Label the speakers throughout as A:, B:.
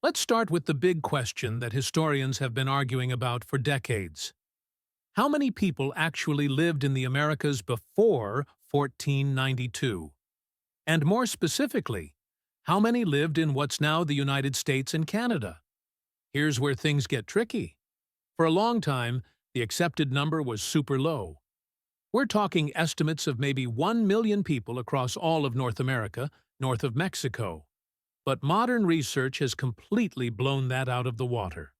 A: Let's start with the big question that historians have been arguing about for decades. How many people actually lived in the Americas before 1492? And more specifically, how many lived in what's now the United States and Canada? Here's where things get tricky. For a long time, the accepted number was super low. We're talking estimates of maybe 1 million people across all of North America, north of Mexico. But modern research has completely blown that out of the water.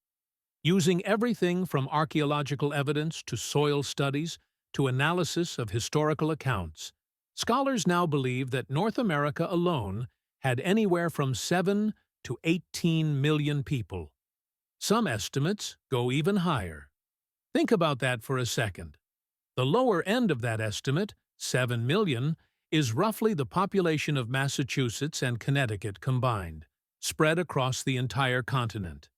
A: Using everything from archaeological evidence to soil studies to analysis of historical accounts, scholars now believe that North America alone had anywhere from 7 to 18 million people. Some estimates go even higher. Think about that for a second. The lower end of that estimate, 7 million, is roughly the population of Massachusetts and Connecticut combined, spread across the entire continent.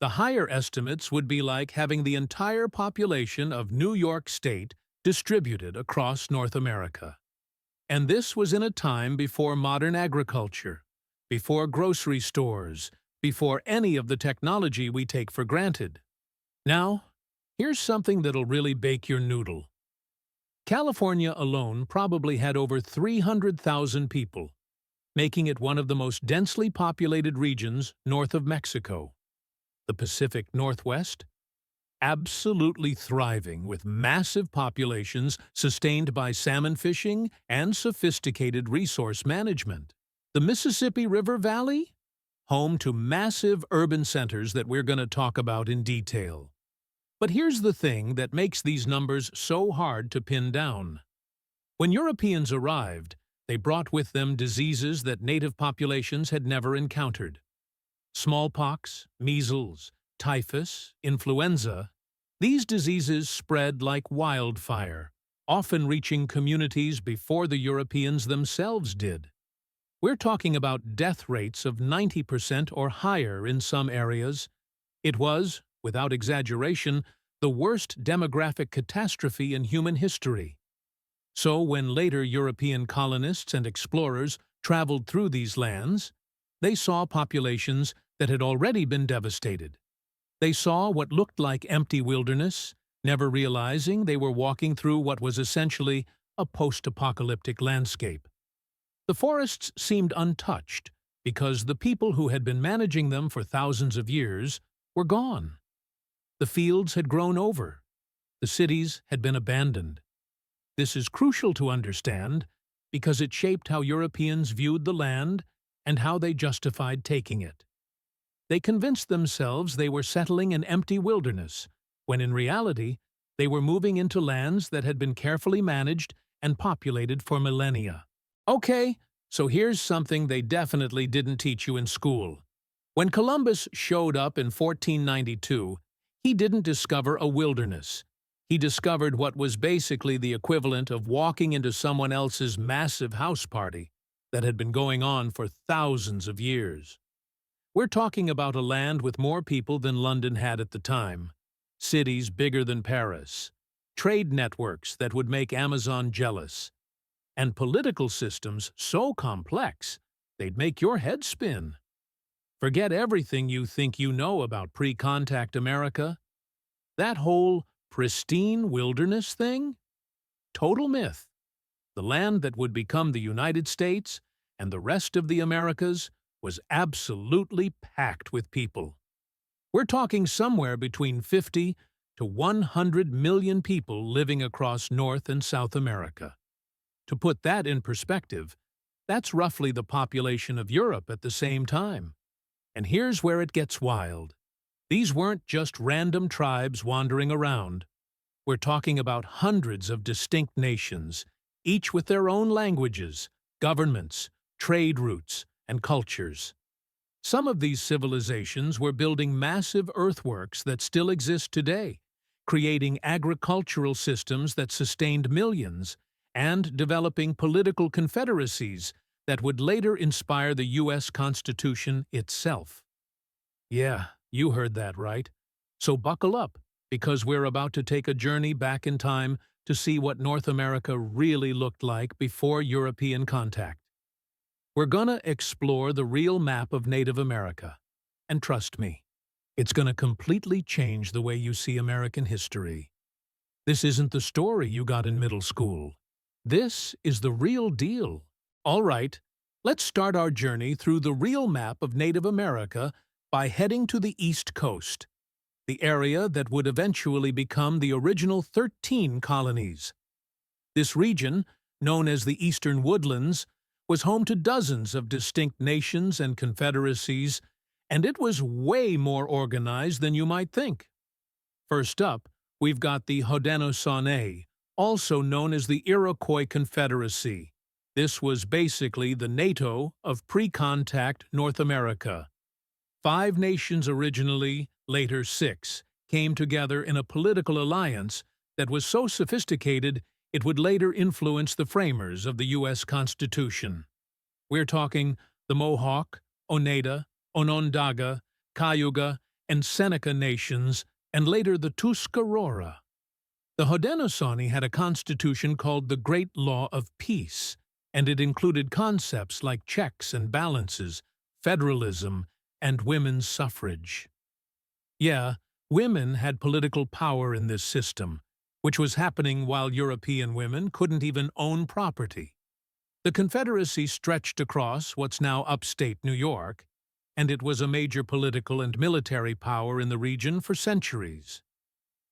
A: The higher estimates would be like having the entire population of New York State distributed across North America. And this was in a time before modern agriculture, before grocery stores, before any of the technology we take for granted. Now, here's something that'll really bake your noodle. California alone probably had over 300,000 people, making it one of the most densely populated regions north of Mexico. The Pacific Northwest? Absolutely thriving with massive populations sustained by salmon fishing and sophisticated resource management. The Mississippi River Valley? Home to massive urban centers that we're going to talk about in detail. But here's the thing that makes these numbers so hard to pin down. When Europeans arrived, they brought with them diseases that native populations had never encountered. Smallpox, measles, typhus, influenza. These diseases spread like wildfire, often reaching communities before the Europeans themselves did. We're talking about death rates of 90% or higher in some areas. It was, without exaggeration, the worst demographic catastrophe in human history. So when later European colonists and explorers traveled through these lands, they saw populations that had already been devastated. They saw what looked like empty wilderness, never realizing they were walking through what was essentially a post-apocalyptic landscape. The forests seemed untouched because the people who had been managing them for thousands of years were gone. The fields had grown over. The cities had been abandoned. This is crucial to understand because it shaped how Europeans viewed the land and how they justified taking it. They convinced themselves they were settling an empty wilderness, when in reality, they were moving into lands that had been carefully managed and populated for millennia. Okay, so here's something they definitely didn't teach you in school. When Columbus showed up in 1492, he didn't discover a wilderness. He discovered what was basically the equivalent of walking into someone else's massive house party that had been going on for thousands of years. We're talking about a land with more people than London had at the time, cities bigger than Paris, trade networks that would make Amazon jealous, and political systems so complex they'd make your head spin. Forget everything you think you know about pre-contact America. That whole pristine wilderness thing? Total myth. The land that would become the United States and the rest of the Americas was absolutely packed with people. We're talking somewhere between 50 to 100 million people living across North and South America. To put that in perspective, that's roughly the population of Europe at the same time. And here's where it gets wild. These weren't just random tribes wandering around. We're talking about hundreds of distinct nations, each with their own languages, governments, trade routes, and cultures. Some of these civilizations were building massive earthworks that still exist today, creating agricultural systems that sustained millions, and developing political confederacies that would later inspire the U.S. Constitution itself. Yeah, you heard that right. So buckle up, because we're about to take a journey back in time to see what North America really looked like before European contact. We're gonna explore the real map of Native America, And trust me, it's going to completely change the way you see American history. This isn't the story you got in middle school. This is the real deal. All right, let's start our journey through the real map of Native America by heading to the East Coast, the area that would eventually become the original 13 colonies. This region, known as the Eastern Woodlands, was home to dozens of distinct nations and confederacies, and it was way more organized than you might think. First up, we've got the Haudenosaunee, also known as the Iroquois Confederacy. This was basically the NATO of pre-contact North America. 5 nations originally, later 6, came together in a political alliance that was so sophisticated it would later influence the framers of the U.S. Constitution. We're talking the Mohawk, Oneida, Onondaga, Cayuga, and Seneca nations, and later the Tuscarora. The Haudenosaunee had a constitution called the Great Law of Peace, and it included concepts like checks and balances, federalism, and women's suffrage. Yeah, women had political power in this system, which was happening while European women couldn't even own property. The Confederacy stretched across what's now upstate New York, and it was a major political and military power in the region for centuries.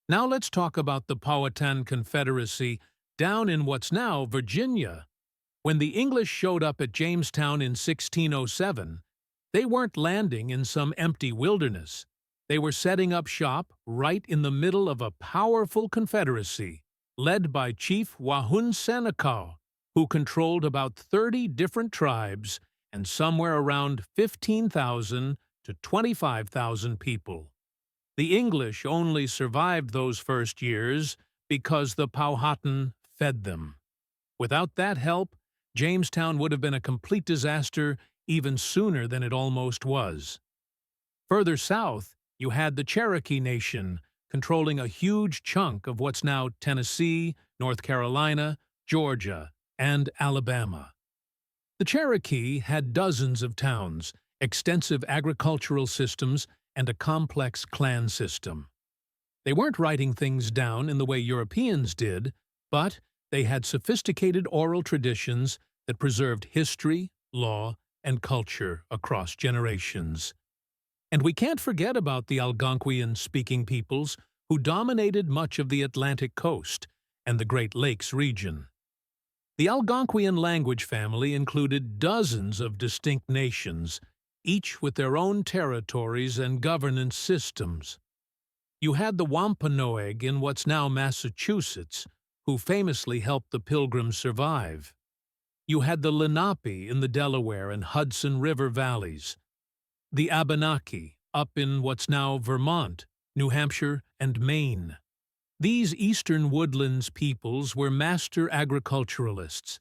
A: Now let's talk about the Powhatan Confederacy down in what's now Virginia. When the English showed up at Jamestown in 1607, they weren't landing in some empty wilderness. They were setting up shop right in the middle of a powerful confederacy, led by Chief Wahunsenakaw, who controlled about 30 different tribes and somewhere around 15,000 to 25,000 people. The English only survived those first years because the Powhatan fed them. Without that help, Jamestown would have been a complete disaster even sooner than it almost was. Further south, you had the Cherokee Nation, controlling a huge chunk of what's now Tennessee, North Carolina, Georgia, and Alabama. The Cherokee had dozens of towns, extensive agricultural systems, and a complex clan system. They weren't writing things down in the way Europeans did, but they had sophisticated oral traditions that preserved history, law, and culture across generations. And we can't forget about the Algonquian-speaking peoples who dominated much of the Atlantic coast and the Great Lakes region. The Algonquian language family included dozens of distinct nations, each with their own territories and governance systems. You had the Wampanoag in what's now Massachusetts, who famously helped the Pilgrims survive. You had the Lenape in the Delaware and Hudson River valleys, the Abenaki up in what's now Vermont, New Hampshire, and Maine. These eastern woodlands peoples were master agriculturalists.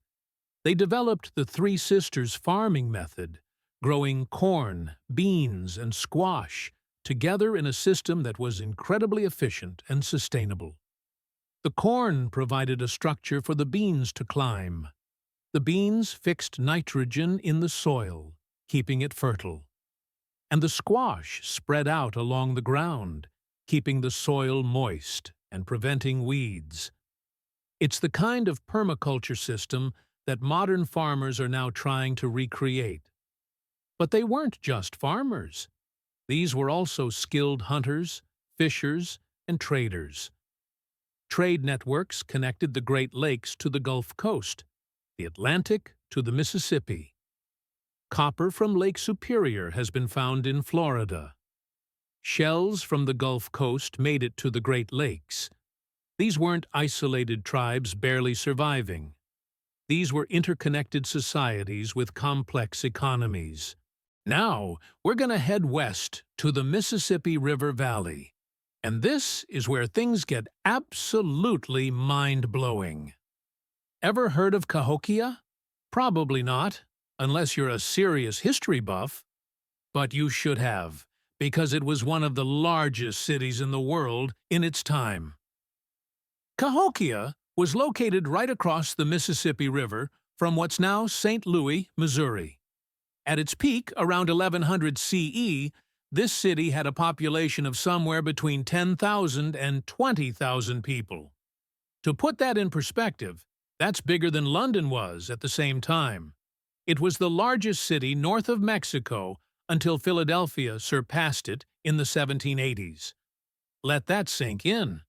A: They developed the Three Sisters farming method, growing corn, beans, and squash together in a system that was incredibly efficient and sustainable. The corn provided a structure for the beans to climb. The beans fixed nitrogen in the soil, keeping it fertile. And the squash spread out along the ground, keeping the soil moist and preventing weeds. It's the kind of permaculture system that modern farmers are now trying to recreate. But they weren't just farmers. These were also skilled hunters, fishers, and traders. Trade networks connected the Great Lakes to the Gulf Coast, the Atlantic to the Mississippi. Copper from Lake Superior has been found in Florida. Shells from the Gulf Coast made it to the Great Lakes. These weren't isolated tribes barely surviving. These were interconnected societies with complex economies. Now, we're going to head west to the Mississippi River Valley. And this is where things get absolutely mind-blowing. Ever heard of Cahokia? Probably not, unless you're a serious history buff. But you should have, because it was one of the largest cities in the world in its time. Cahokia was located right across the Mississippi River from what's now St. Louis, Missouri. At its peak, around 1100 CE, this city had a population of somewhere between 10,000 and 20,000 people. To put that in perspective, that's bigger than London was at the same time. It was the largest city north of Mexico until Philadelphia surpassed it in the 1780s. Let that sink in.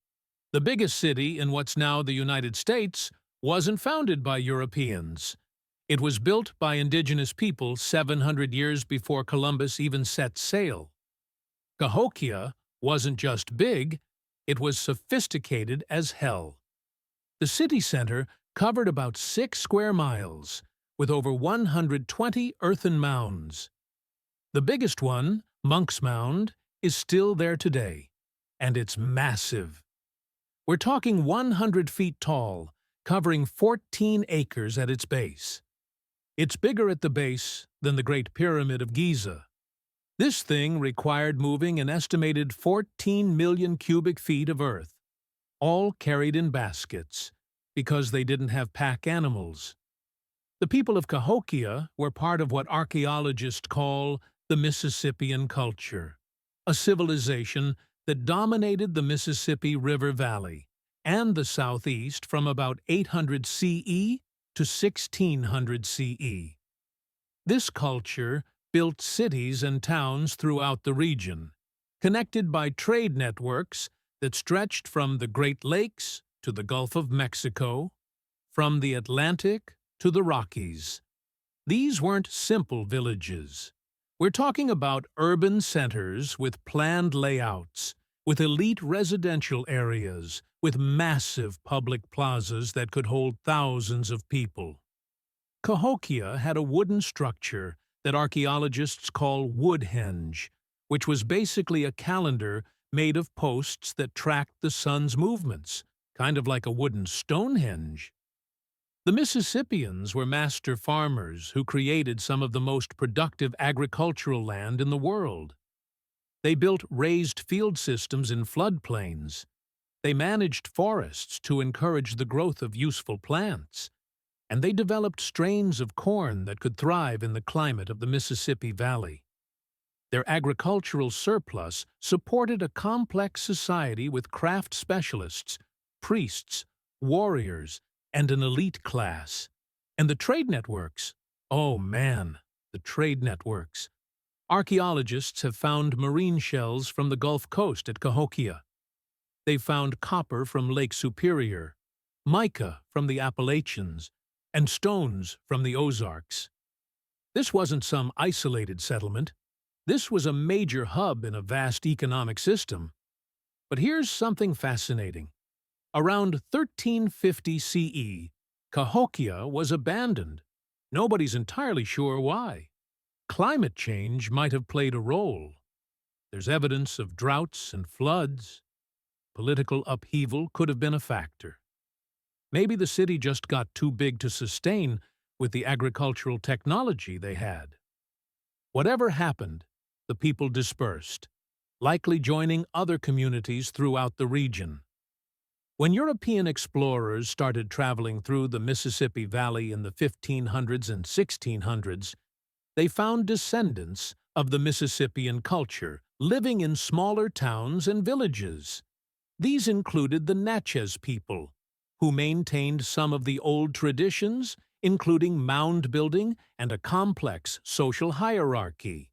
A: The biggest city in what's now the United States wasn't founded by Europeans. It was built by indigenous people 700 years before Columbus even set sail. Cahokia wasn't just big, it was sophisticated as hell. The city center covered about 6 square miles, with over 120 earthen mounds. The biggest one, Monk's Mound, is still there today, and it's massive. We're talking 100 feet tall, covering 14 acres at its base. It's bigger at the base than the Great Pyramid of Giza. This thing required moving an estimated 14 million cubic feet of earth, all carried in baskets, because they didn't have pack animals. The people of Cahokia were part of what archaeologists call the Mississippian culture, a civilization that dominated the Mississippi River Valley and the Southeast from about 800 CE to 1600 CE. This culture built cities and towns throughout the region, connected by trade networks that stretched from the Great Lakes to the Gulf of Mexico, from the Atlantic to the Rockies. These weren't simple villages. We're talking about urban centers with planned layouts, with elite residential areas, with massive public plazas that could hold thousands of people. Cahokia had a wooden structure that archaeologists call Woodhenge, which was basically a calendar made of posts that tracked the sun's movements, kind of like a wooden Stonehenge. The Mississippians were master farmers who created some of the most productive agricultural land in the world. They built raised field systems in floodplains. They managed forests to encourage the growth of useful plants. And they developed strains of corn that could thrive in the climate of the Mississippi Valley. Their agricultural surplus supported a complex society with craft specialists, priests, warriors, and an elite class. And the trade networks. Oh man, the trade networks. Archaeologists have found marine shells from the Gulf Coast at Cahokia. They've found copper from Lake Superior, mica from the Appalachians, and stones from the Ozarks. This wasn't some isolated settlement. This was a major hub in a vast economic system. But here's something fascinating. Around 1350 CE, Cahokia was abandoned. Nobody's entirely sure why. Climate change might have played a role. There's evidence of droughts and floods. Political upheaval could have been a factor. Maybe the city just got too big to sustain with the agricultural technology they had. Whatever happened, the people dispersed, likely joining other communities throughout the region. When European explorers started traveling through the Mississippi Valley in the 1500s and 1600s, they found descendants of the Mississippian culture living in smaller towns and villages. These included the Natchez people, who maintained some of the old traditions, including mound building and a complex social hierarchy.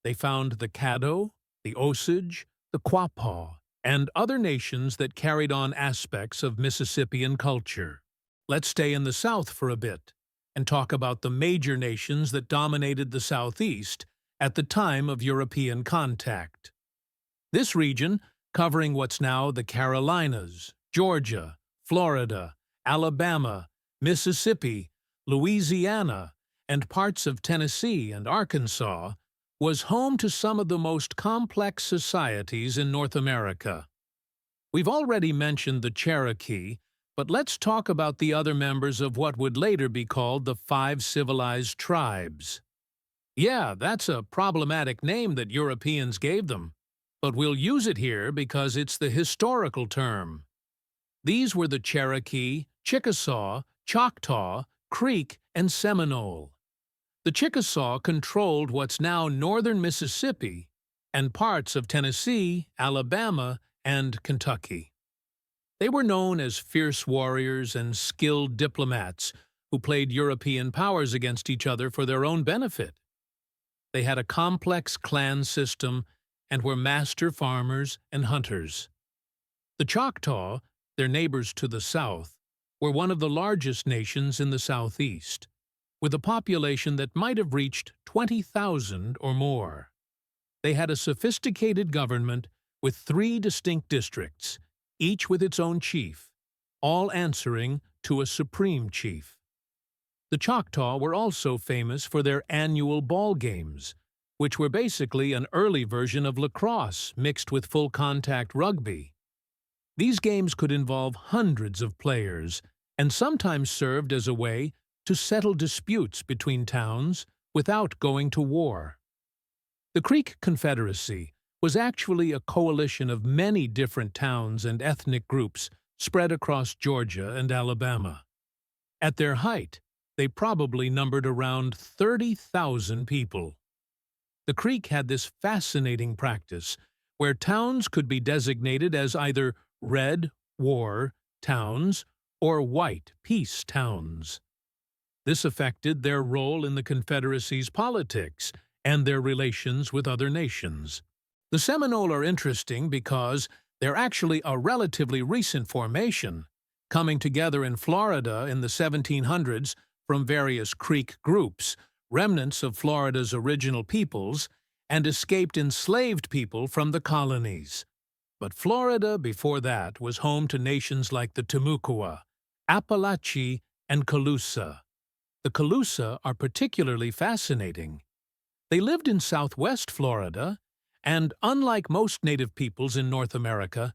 A: They found the Caddo, the Osage, the Quapaw, and other nations that carried on aspects of Mississippian culture. Let's stay in the South for a bit and talk about the major nations that dominated the Southeast at the time of European contact. This region, covering what's now the Carolinas, Georgia, Florida, Alabama, Mississippi, Louisiana, and parts of Tennessee and Arkansas, was home to some of the most complex societies in North America. We've already mentioned the Cherokee, but let's talk about the other members of what would later be called the 5 civilized tribes. Yeah, that's a problematic name that Europeans gave them, but we'll use it here because it's the historical term. These were the Cherokee, Chickasaw, Choctaw, Creek, and Seminole. The Chickasaw controlled what's now northern Mississippi, and parts of Tennessee, Alabama, and Kentucky. They were known as fierce warriors and skilled diplomats who played European powers against each other for their own benefit. They had a complex clan system and were master farmers and hunters. The Choctaw, their neighbors to the south, were one of the largest nations in the southeast, with a population that might have reached 20,000 or more. They had a sophisticated government with 3 distinct districts, each with its own chief, all answering to a supreme chief. The Choctaw were also famous for their annual ball games, which were basically an early version of lacrosse mixed with full-contact rugby. These games could involve hundreds of players and sometimes served as a way to settle disputes between towns without going to war. The Creek Confederacy was actually a coalition of many different towns and ethnic groups spread across Georgia and Alabama. At their height, they probably numbered around 30,000 people. The Creek had this fascinating practice where towns could be designated as either red war towns or white peace towns. This affected their role in the Confederacy's politics and their relations with other nations. The Seminole are interesting because they're actually a relatively recent formation, coming together in Florida in the 1700s from various Creek groups, remnants of Florida's original peoples, and escaped enslaved people from the colonies. But Florida before that was home to nations like the Timucua, Appalachee, and Calusa. The Calusa are particularly fascinating. They lived in southwest Florida, and unlike most native peoples in North America,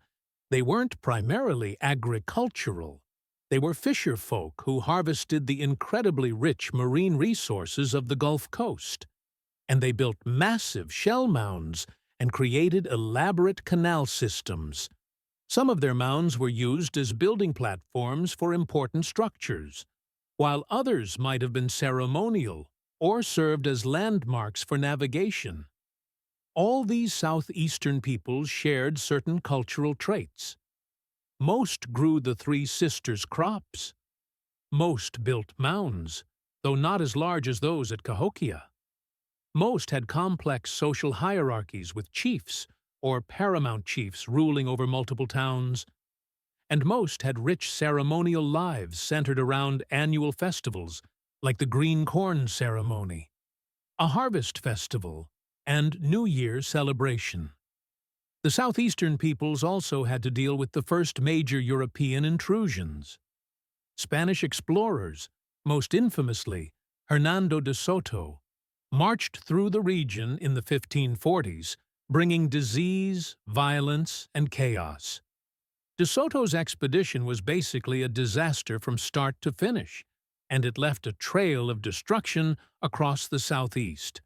A: they weren't primarily agricultural. They were fisher folk who harvested the incredibly rich marine resources of the Gulf Coast. And they built massive shell mounds and created elaborate canal systems. Some of their mounds were used as building platforms for important structures, while others might have been ceremonial or served as landmarks for navigation. All these southeastern peoples shared certain cultural traits. Most grew the Three Sisters crops. Most built mounds, though not as large as those at Cahokia. Most had complex social hierarchies with chiefs or paramount chiefs ruling over multiple towns. And most had rich ceremonial lives centered around annual festivals like the Green Corn Ceremony, a harvest festival, and New Year celebration. The southeastern peoples also had to deal with the first major European intrusions. Spanish explorers, most infamously Hernando de Soto, marched through the region in the 1540s, bringing disease, violence, and chaos. De Soto's expedition was basically a disaster from start to finish, and it left a trail of destruction across the southeast.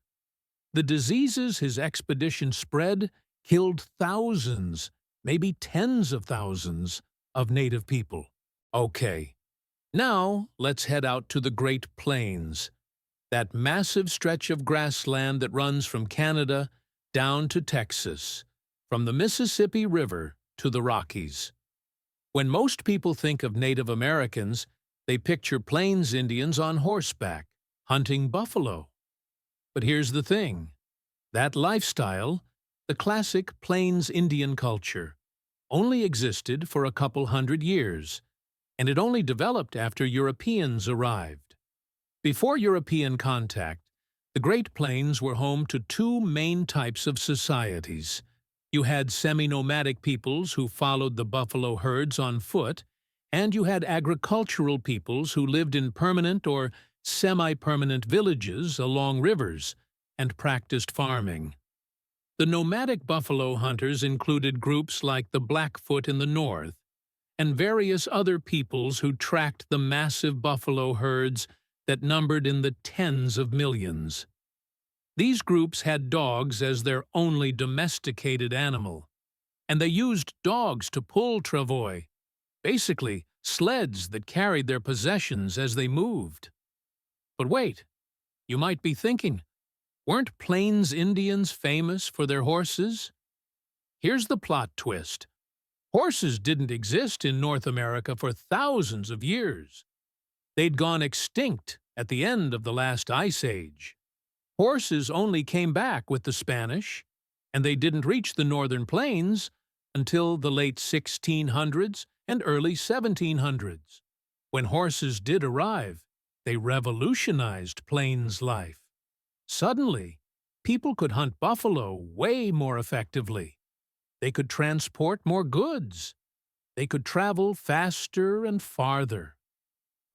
A: The diseases his expedition spread killed thousands, maybe tens of thousands, of native people. Okay, now let's head out to the Great Plains, that massive stretch of grassland that runs from Canada down to Texas, from the Mississippi River to the Rockies. When most people think of Native Americans, they picture Plains Indians on horseback, hunting buffalo. But here's the thing. That lifestyle, the classic Plains Indian culture, only existed for a couple hundred years, and it only developed after Europeans arrived. Before European contact, the Great Plains were home to 2 main types of societies. You had semi-nomadic peoples who followed the buffalo herds on foot, and you had agricultural peoples who lived in permanent or semi-permanent villages along rivers and practiced farming. The nomadic buffalo hunters included groups like the Blackfoot in the north, and various other peoples who tracked the massive buffalo herds that numbered in the tens of millions. These groups had dogs as their only domesticated animal, and they used dogs to pull travois, basically sleds that carried their possessions as they moved. But wait, you might be thinking, Weren't Plains Indians famous for their horses? Here's the plot twist. Horses didn't exist in North America for thousands of years. They'd gone extinct at the end of the last ice age. Horses only came back with the Spanish, and they didn't reach the northern plains until the late 1600s and early 1700s. When horses did arrive, they revolutionized plains life. Suddenly, people could hunt buffalo way more effectively. They could transport more goods. They could travel faster and farther.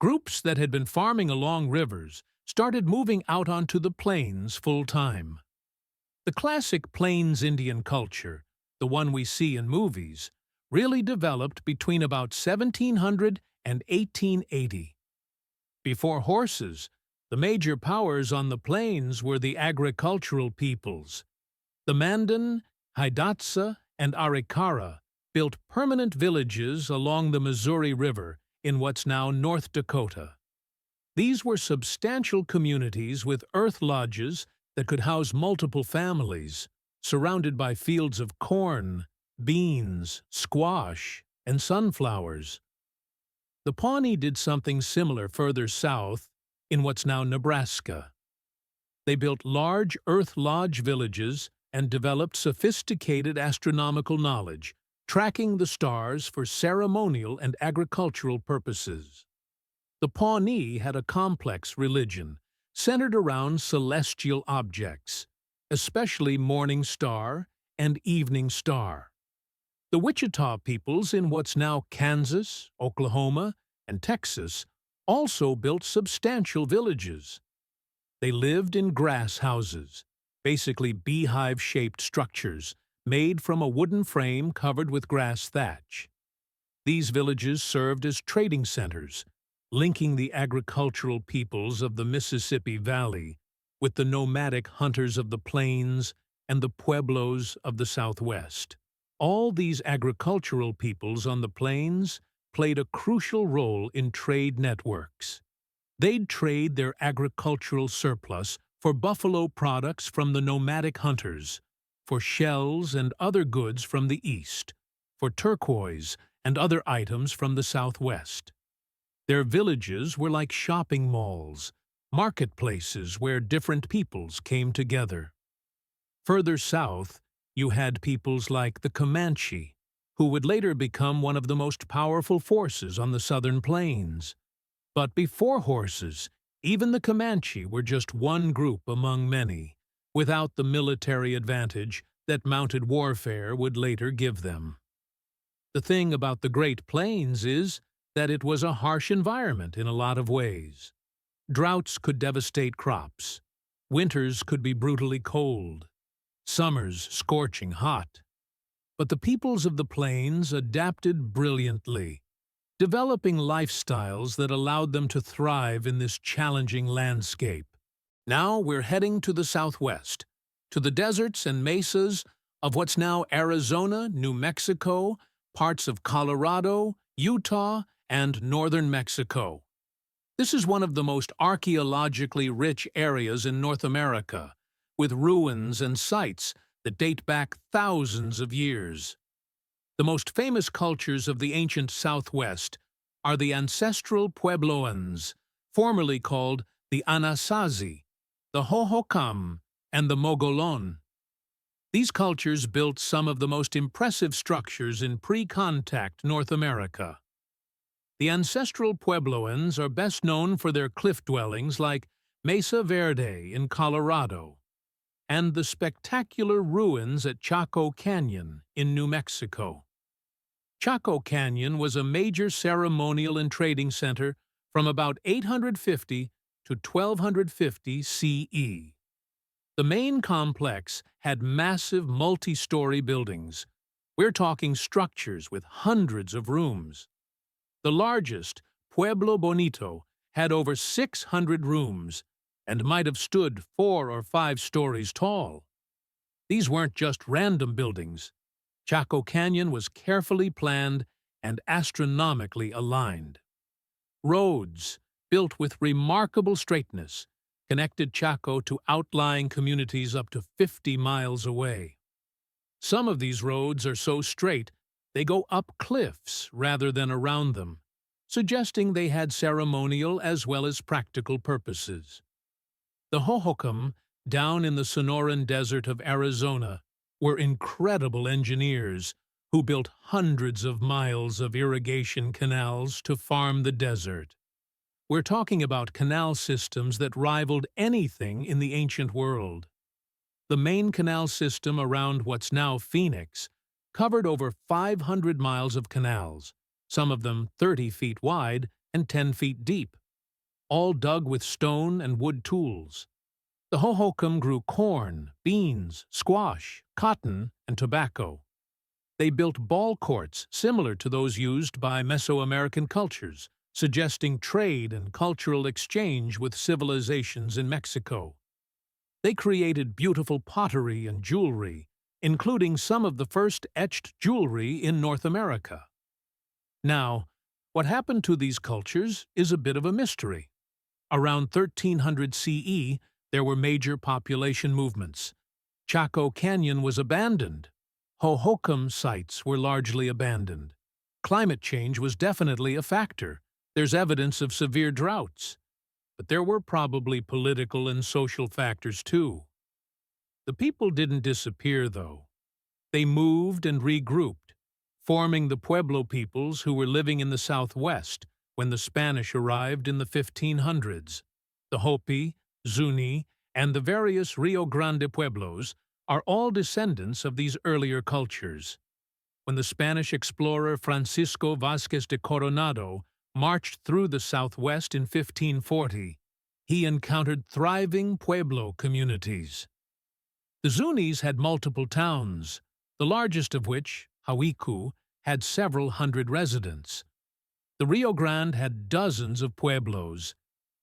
A: Groups that had been farming along rivers started moving out onto the plains full-time. The classic Plains Indian culture, the one we see in movies, really developed between about 1700 and 1880. Before horses, the major powers on the plains were the agricultural peoples. The Mandan, Hidatsa, and Arikara built permanent villages along the Missouri River in what's now North Dakota. These were substantial communities with earth lodges that could house multiple families, surrounded by fields of corn, beans, squash, and sunflowers. The Pawnee did something similar further south in what's now Nebraska. They built large earth lodge villages and developed sophisticated astronomical knowledge, tracking the stars for ceremonial and agricultural purposes. The Pawnee had a complex religion centered around celestial objects, especially morning star and evening star. The Wichita peoples in what's now Kansas, Oklahoma, and Texas also built substantial villages. They lived in grass houses, basically beehive-shaped structures made from a wooden frame covered with grass thatch. These villages served as trading centers, linking the agricultural peoples of the Mississippi Valley with the nomadic hunters of the plains and the pueblos of the Southwest. All these agricultural peoples on the plains played a crucial role in trade networks. They'd trade their agricultural surplus for buffalo products from the nomadic hunters, for shells and other goods from the east, for turquoise and other items from the Southwest. Their villages were like shopping malls, marketplaces where different peoples came together. Further south, you had peoples like the Comanche, who would later become one of the most powerful forces on the southern plains. But before horses, even the Comanche were just one group among many, without the military advantage that mounted warfare would later give them. The thing about the Great Plains is that it was a harsh environment in a lot of ways. Droughts could devastate crops. Winters could be brutally cold. Summers scorching hot. But the peoples of the plains adapted brilliantly, developing lifestyles that allowed them to thrive in this challenging landscape. Now we're heading to the Southwest, to the deserts and mesas of what's now Arizona, New Mexico, parts of Colorado, Utah, and northern Mexico. This is one of the most archaeologically rich areas in North America, with ruins and sites that date back thousands of years. The most famous cultures of the ancient Southwest are the ancestral Puebloans, formerly called the Anasazi, the Hohokam, and the Mogolon. These cultures built some of the most impressive structures in pre-contact North America. The ancestral Puebloans are best known for their cliff dwellings like Mesa Verde in Colorado, and the spectacular ruins at Chaco Canyon in New Mexico. Chaco Canyon was a major ceremonial and trading center from about 850 to 1250 CE. The main complex had massive multi-story buildings. We're talking structures with hundreds of rooms. The largest, Pueblo Bonito, had over 600 rooms and might have stood 4 or 5 stories tall. These weren't just random buildings. Chaco Canyon was carefully planned and astronomically aligned. Roads, built with remarkable straightness, connected Chaco to outlying communities up to 50 miles away. Some of these roads are so straight they go up cliffs rather than around them, suggesting they had ceremonial as well as practical purposes. The Hohokam, down in the Sonoran Desert of Arizona, were incredible engineers who built hundreds of miles of irrigation canals to farm the desert. We're talking about canal systems that rivaled anything in the ancient world. The main canal system around what's now Phoenix covered over 500 miles of canals, some of them 30 feet wide and 10 feet deep, all dug with stone and wood tools. The Hohokam grew corn, beans, squash, cotton, and tobacco. They built ball courts similar to those used by Mesoamerican cultures, suggesting trade and cultural exchange with civilizations in Mexico. They created beautiful pottery and jewelry, including some of the first etched jewelry in North America. Now, what happened to these cultures is a bit of a mystery. Around 1300 CE, there were major population movements. Chaco Canyon was abandoned. Hohokam sites were largely abandoned. Climate change was definitely a factor. There's evidence of severe droughts. But there were probably political and social factors too. The people didn't disappear, though. They moved and regrouped, forming the Pueblo peoples who were living in the southwest when the Spanish arrived in the 1500s. The Hopi, Zuni, and the various Rio Grande Pueblos are all descendants of these earlier cultures. When the Spanish explorer Francisco Vázquez de Coronado marched through the southwest in 1540, he encountered thriving Pueblo communities. The Zunis had multiple towns, the largest of which, Hawiku, had several hundred residents. The Rio Grande had dozens of pueblos,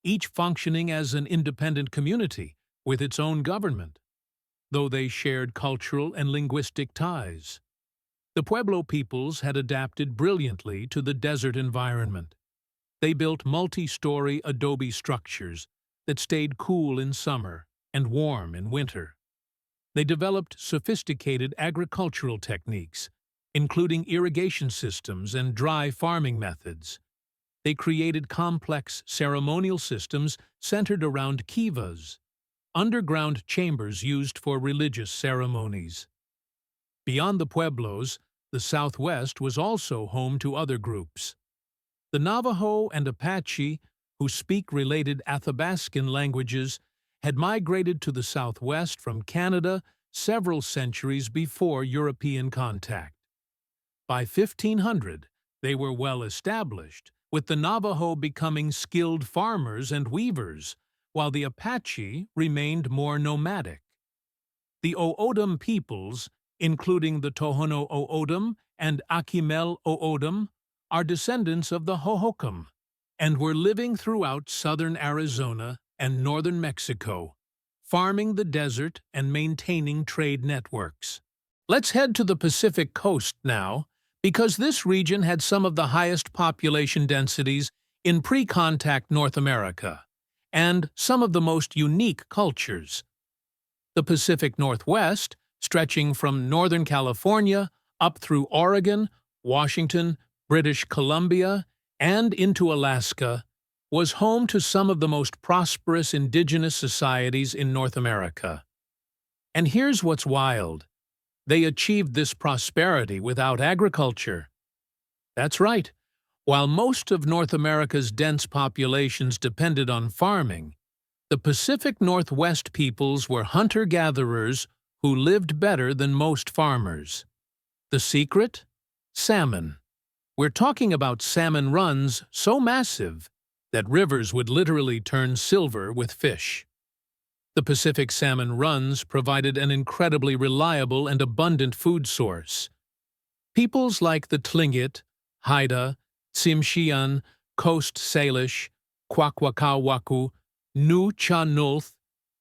A: each functioning as an independent community with its own government, though they shared cultural and linguistic ties. The Pueblo peoples had adapted brilliantly to the desert environment. They built multi-story adobe structures that stayed cool in summer and warm in winter. They developed sophisticated agricultural techniques, including irrigation systems and dry farming methods. They created complex ceremonial systems centered around kivas, underground chambers used for religious ceremonies. Beyond the Pueblos, the Southwest was also home to other groups. The Navajo and Apache, who speak related Athabascan languages, had migrated to the Southwest from Canada several centuries before European contact. By 1500, they were well established, with the Navajo becoming skilled farmers and weavers, while the Apache remained more nomadic. The O'odham peoples, including the Tohono O'odham and Akimel O'odham, are descendants of the Hohokam, and were living throughout southern Arizona and northern Mexico, farming the desert and maintaining trade networks. Let's head to the Pacific coast now, because this region had some of the highest population densities in pre-contact North America, and some of the most unique cultures. The Pacific Northwest, stretching from Northern California up through Oregon, Washington, British Columbia, and into Alaska, was home to some of the most prosperous indigenous societies in North America. And here's what's wild. They achieved this prosperity without agriculture. That's right. While most of North America's dense populations depended on farming, the Pacific Northwest peoples were hunter-gatherers who lived better than most farmers. The secret? Salmon. We're talking about salmon runs so massive that rivers would literally turn silver with fish. The Pacific salmon runs provided an incredibly reliable and abundant food source. Peoples like the Tlingit, Haida, Tsimshian, Coast Salish, Kwakwaka'wakw, Nu-Cha-Nulth,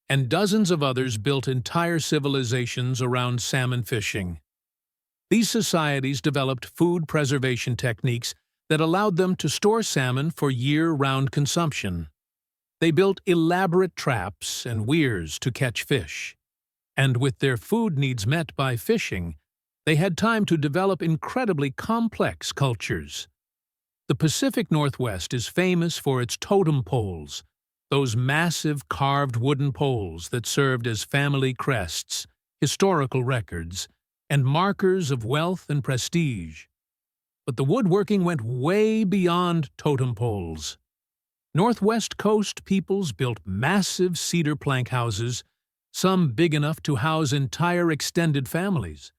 A: and dozens of others built entire civilizations around salmon fishing. These societies developed food preservation techniques that allowed them to store salmon for year-round consumption. They built elaborate traps and weirs to catch fish, and with their food needs met by fishing, they had time to develop incredibly complex cultures. The Pacific Northwest is famous for its totem poles, those massive carved wooden poles that served as family crests, historical records, and markers of wealth and prestige. But the woodworking went way beyond totem poles. Northwest Coast peoples built massive cedar plank houses, some big enough to house entire extended families.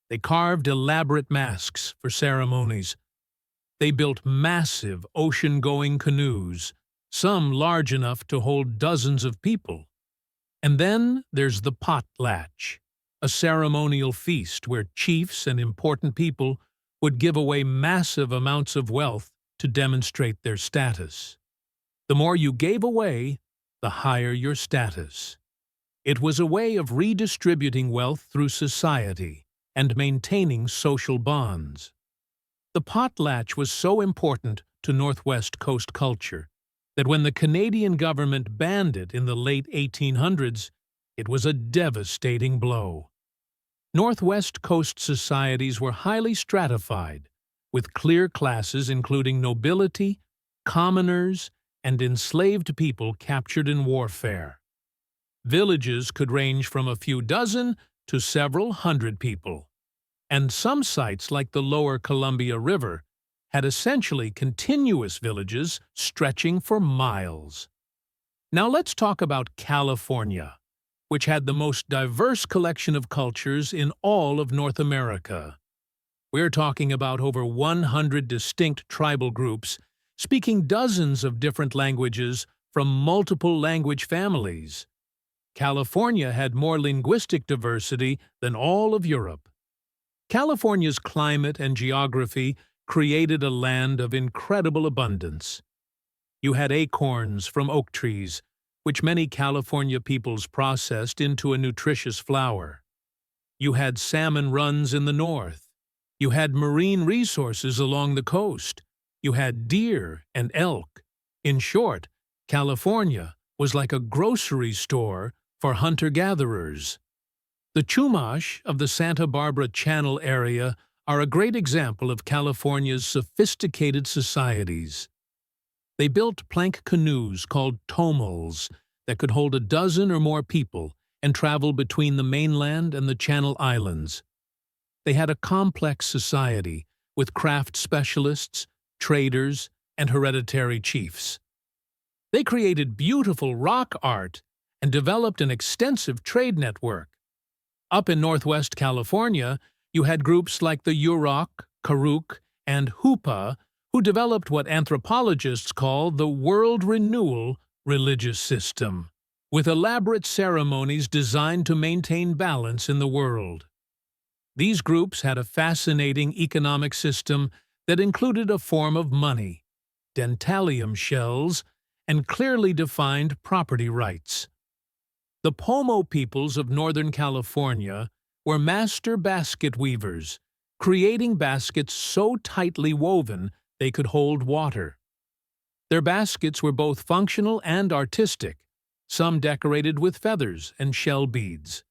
A: They carved elaborate masks for ceremonies. They built massive ocean-going canoes, some large enough to hold dozens of people. And then there's the potlatch, a ceremonial feast where chiefs and important people would give away massive amounts of wealth to demonstrate their status. The more you gave away, the higher your status. It was a way of redistributing wealth through society and maintaining social bonds. The potlatch was so important to Northwest Coast culture that when the Canadian government banned it in the late 1800s, it was a devastating blow. Northwest Coast societies were highly stratified, with clear classes including nobility, commoners, and enslaved people captured in warfare. Villages could range from a few dozen to several hundred people, and some sites like the lower Columbia River had essentially continuous villages stretching for miles. Now let's talk about California, which had the most diverse collection of cultures in all of North America. We're talking about over 100 distinct tribal groups speaking dozens of different languages from multiple language families. California had more linguistic diversity than all of Europe. California's climate and geography created a land of incredible abundance. You had acorns from oak trees, which many California peoples processed into a nutritious flour. You had salmon runs in the north. You had marine resources along the coast. You had deer and elk. In short, California was like a grocery store for hunter-gatherers. The Chumash of the Santa Barbara Channel area are a great example of California's sophisticated societies. They built plank canoes called tomals that could hold a dozen or more people and travel between the mainland and the Channel Islands. They had a complex society with craft specialists, traders, and hereditary chiefs. They created beautiful rock art and developed an extensive trade network. Up in Northwest California, you had groups like the Yurok, Karuk, and Hupa who developed what anthropologists call the world renewal religious system, with elaborate ceremonies designed to maintain balance in the world. These groups had a fascinating economic system that included a form of money, dentalium shells, and clearly defined property rights. The Pomo peoples of Northern California were master basket weavers, creating baskets so tightly woven they could hold water. Their baskets were both functional and artistic, some decorated with feathers and shell beads.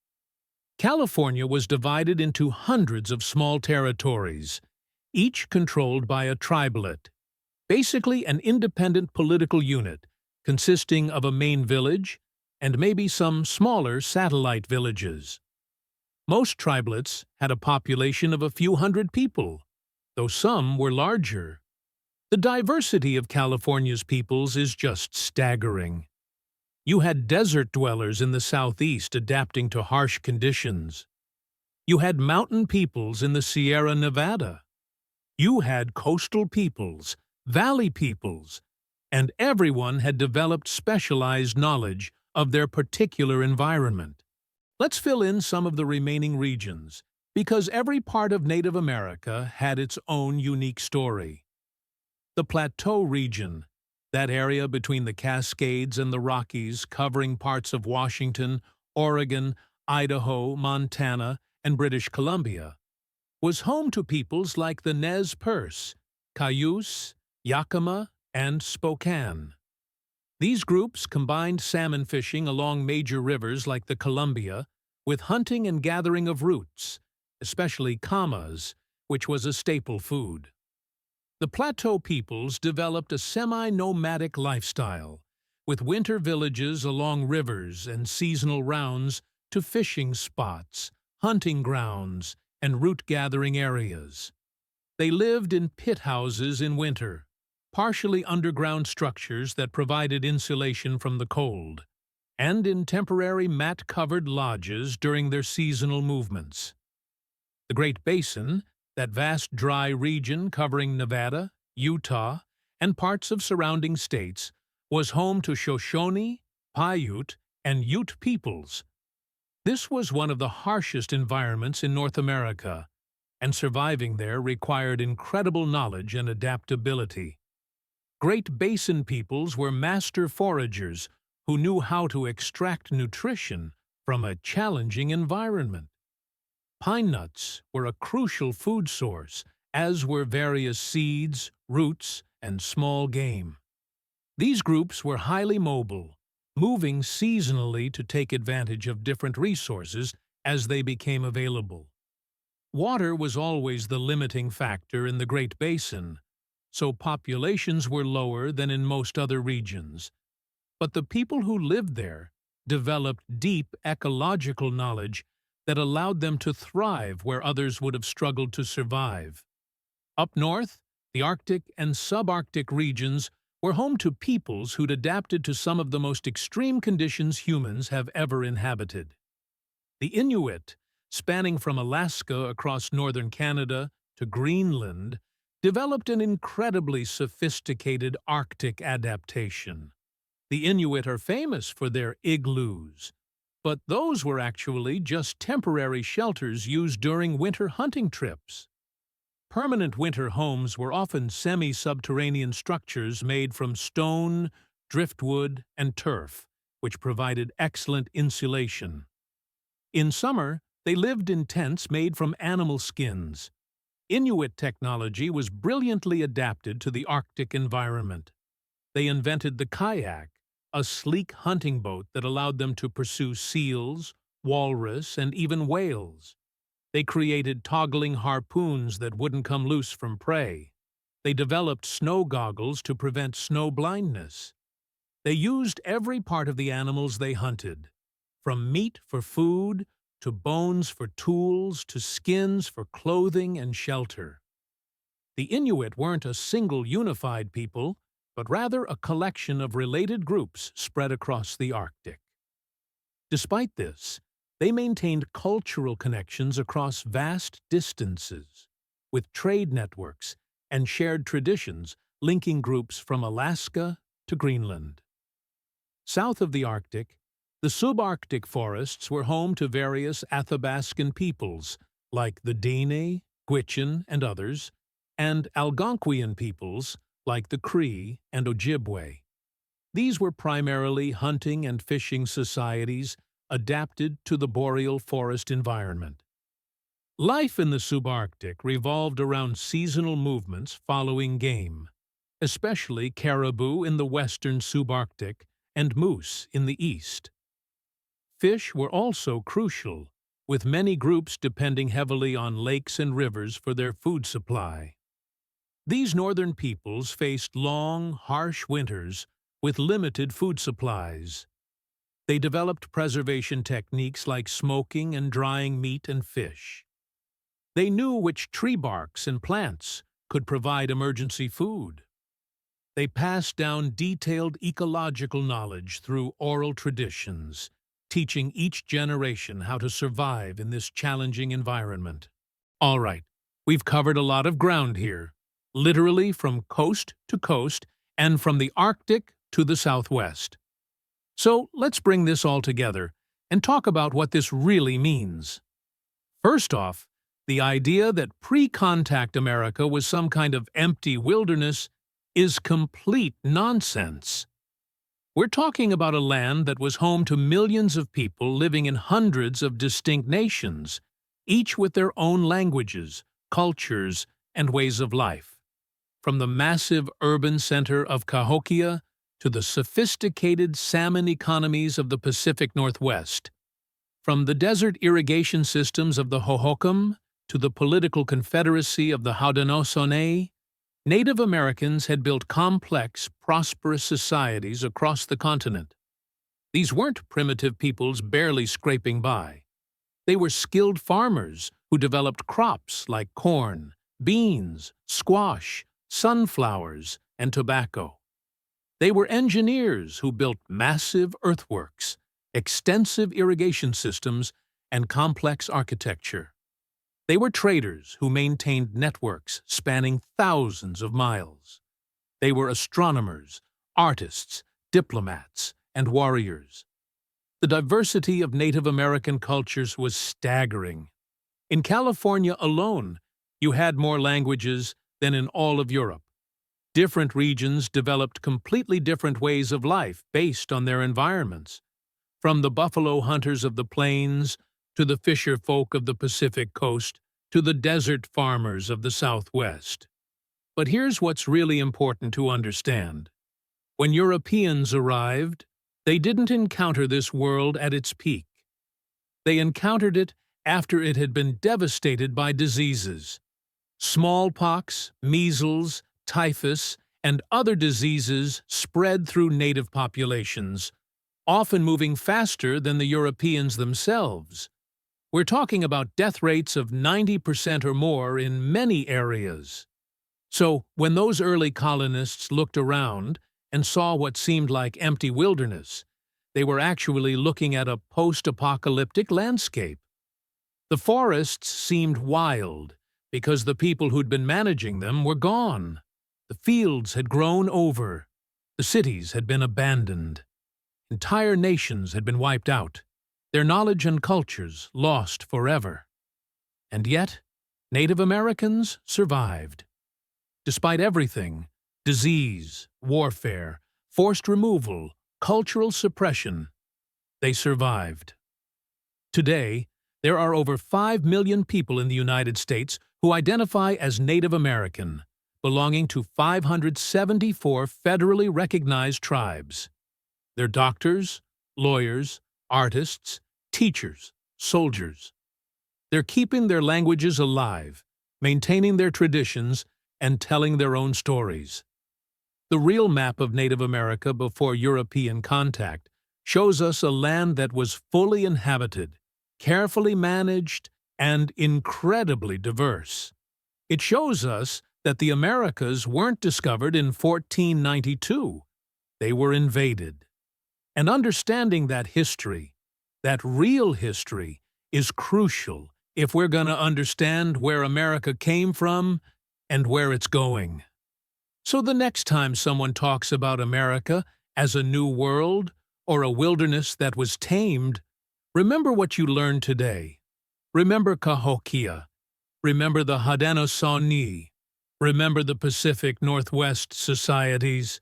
A: California was divided into hundreds of small territories, each controlled by a tribalate, basically an independent political unit consisting of a main village and maybe some smaller satellite villages. Most tribalates had a population of a few hundred people, though some were larger. The diversity of California's peoples is just staggering. You had desert dwellers in the southeast adapting to harsh conditions. You had mountain peoples in the Sierra Nevada. You had coastal peoples, valley peoples, and everyone had developed specialized knowledge of their particular environment. Let's fill in some of the remaining regions, because every part of Native America had its own unique story. The Plateau region, that area between the Cascades and the Rockies covering parts of Washington, Oregon, Idaho, Montana, and British Columbia, was home to peoples like the Nez Perce, Cayuse, Yakima, and Spokane. These groups combined salmon fishing along major rivers like the Columbia with hunting and gathering of roots, especially camas, which was a staple food. The plateau peoples developed a semi-nomadic lifestyle, with winter villages along rivers and seasonal rounds to fishing spots, hunting grounds, and root-gathering areas. They lived in pit houses in winter, partially underground structures that provided insulation from the cold, and in temporary mat-covered lodges during their seasonal movements. The Great Basin, that vast dry region covering Nevada, Utah, and parts of surrounding states, was home to Shoshone, Paiute, and Ute peoples. This was one of the harshest environments in North America, and surviving there required incredible knowledge and adaptability. Great Basin peoples were master foragers who knew how to extract nutrition from a challenging environment. Pine nuts were a crucial food source, as were various seeds, roots, and small game. These groups were highly mobile, moving seasonally to take advantage of different resources as they became available. Water was always the limiting factor in the Great Basin, so populations were lower than in most other regions. But the people who lived there developed deep ecological knowledge that allowed them to thrive where others would have struggled to survive. Up north, the Arctic and subarctic regions were home to peoples who'd adapted to some of the most extreme conditions humans have ever inhabited. The Inuit, spanning from Alaska across northern Canada to Greenland, developed an incredibly sophisticated Arctic adaptation. The Inuit are famous for their igloos, but those were actually just temporary shelters used during winter hunting trips. Permanent winter homes were often semi-subterranean structures made from stone, driftwood, and turf, which provided excellent insulation. In summer, they lived in tents made from animal skins. Inuit technology was brilliantly adapted to the Arctic environment. They invented the kayak, a sleek hunting boat that allowed them to pursue seals, walrus, and even whales. They created toggling harpoons that wouldn't come loose from prey. They developed snow goggles to prevent snow blindness. They used every part of the animals they hunted, from meat for food, to bones for tools, to skins for clothing and shelter. The Inuit weren't a single unified people, but rather a collection of related groups spread across the Arctic. Despite this, they maintained cultural connections across vast distances, with trade networks and shared traditions linking groups from Alaska to Greenland. South of the Arctic, the subarctic forests were home to various Athabascan peoples, like the Dene, Gwich'in, and others, and Algonquian peoples, like the Cree and Ojibwe. These were primarily hunting and fishing societies adapted to the boreal forest environment. Life in the subarctic revolved around seasonal movements following game, especially caribou in the western subarctic and moose in the east. Fish were also crucial, with many groups depending heavily on lakes and rivers for their food supply. These northern peoples faced long, harsh winters with limited food supplies. They developed preservation techniques like smoking and drying meat and fish. They knew which tree barks and plants could provide emergency food. They passed down detailed ecological knowledge through oral traditions, teaching each generation how to survive in this challenging environment. All right, we've covered a lot of ground here, literally from coast to coast and from the Arctic to the Southwest. So let's bring this all together and talk about what this really means. First off, the idea that pre-contact America was some kind of empty wilderness is complete nonsense. We're talking about a land that was home to millions of people living in hundreds of distinct nations, each with their own languages, cultures, and ways of life. From the massive urban center of Cahokia to the sophisticated salmon economies of the Pacific Northwest. From the desert irrigation systems of the Hohokam to the political confederacy of the Haudenosaunee, Native Americans had built complex, prosperous societies across the continent. These weren't primitive peoples barely scraping by. They were skilled farmers who developed crops like corn, beans, squash, sunflowers, and tobacco. They were engineers who built massive earthworks, extensive irrigation systems, and complex architecture. They were traders who maintained networks spanning thousands of miles. They were astronomers, artists, diplomats, and warriors. The diversity of Native American cultures was staggering. In California alone, you had more languages than in all of Europe. Different regions developed completely different ways of life based on their environments, from the buffalo hunters of the plains to the fisher folk of the Pacific coast to the desert farmers of the Southwest. But here's what's really important to understand. When Europeans arrived, they didn't encounter this world at its peak. They encountered it after it had been devastated by diseases. Smallpox, measles, typhus, and other diseases spread through native populations, often moving faster than the Europeans themselves. We're talking about death rates of 90% or more in many areas. So, when those early colonists looked around and saw what seemed like empty wilderness, they were actually looking at a post-apocalyptic landscape. The forests seemed wild because the people who'd been managing them were gone. The fields had grown over. The cities had been abandoned. Entire nations had been wiped out, their knowledge and cultures lost forever. And yet, Native Americans survived. Despite everything, disease, warfare, forced removal, cultural suppression, they survived. Today, there are over 5 million people in the United States who identify as Native American, belonging to 574 federally recognized tribes. They're doctors, lawyers, artists, teachers, soldiers. They're keeping their languages alive, maintaining their traditions, and telling their own stories. The real map of Native America before European contact shows us a land that was fully inhabited, carefully managed, and incredibly diverse. It shows us that the Americas weren't discovered in 1492. They were invaded. And understanding that history, that real history, is crucial if we're going to understand where America came from and where it's going. So the next time someone talks about America as a new world or a wilderness that was tamed, remember what you learned today. Remember Cahokia. Remember the Haudenosaunee. Remember the Pacific Northwest societies.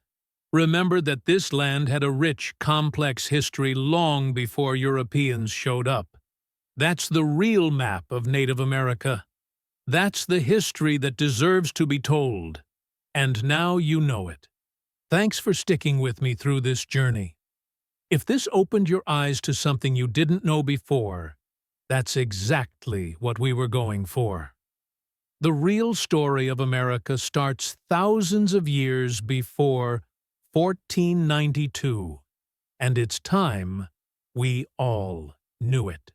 A: Remember that this land had a rich, complex history long before Europeans showed up. That's the real map of Native America. That's the history that deserves to be told. And now you know it. Thanks for sticking with me through this journey. If this opened your eyes to something you didn't know before, that's exactly what we were going for. The real story of America starts thousands of years before 1492, and it's time we all knew it.